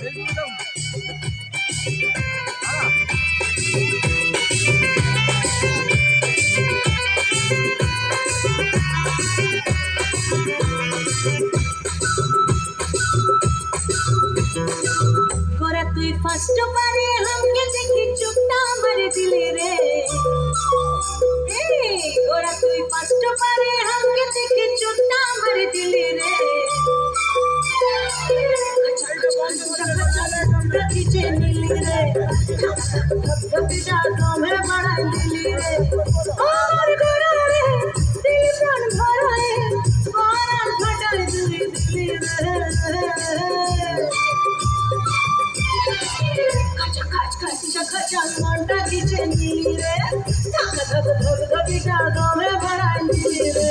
एकदम गोरा तुई फर्स्ट बारे हमके देखी चुपटा मर दिली रे गोरा तुई फर्स्ट बारे हमके देखी चुपटा मर दिली रे खींचे नीली रे में बड़ा नीली रे और गोरा रे दिल प्राण भरा है बारा फटा दिली दिली रे मंडा खींचे नीली रे धक धक धक धक जागो में बड़ा नीली रे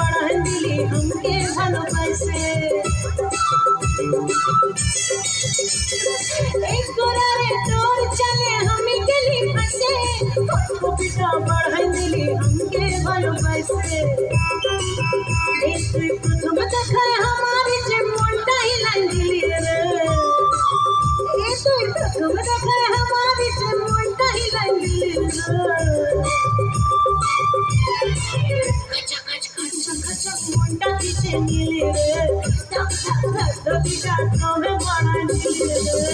हमके ভালোবাসে एक गोरारे तोर चले हम गली फसे कविता बढ़ाई दिली हमके ভালোবাসে एक प्रथम देखा हमारी जे मोंटा हिलाई दिली रे एक प्रथम देखा हमारी जे मोंटा हिलाई दिली रे मुंडा खींचे नीले रे धक धक धक धक जागो में बड़ा नीले रे।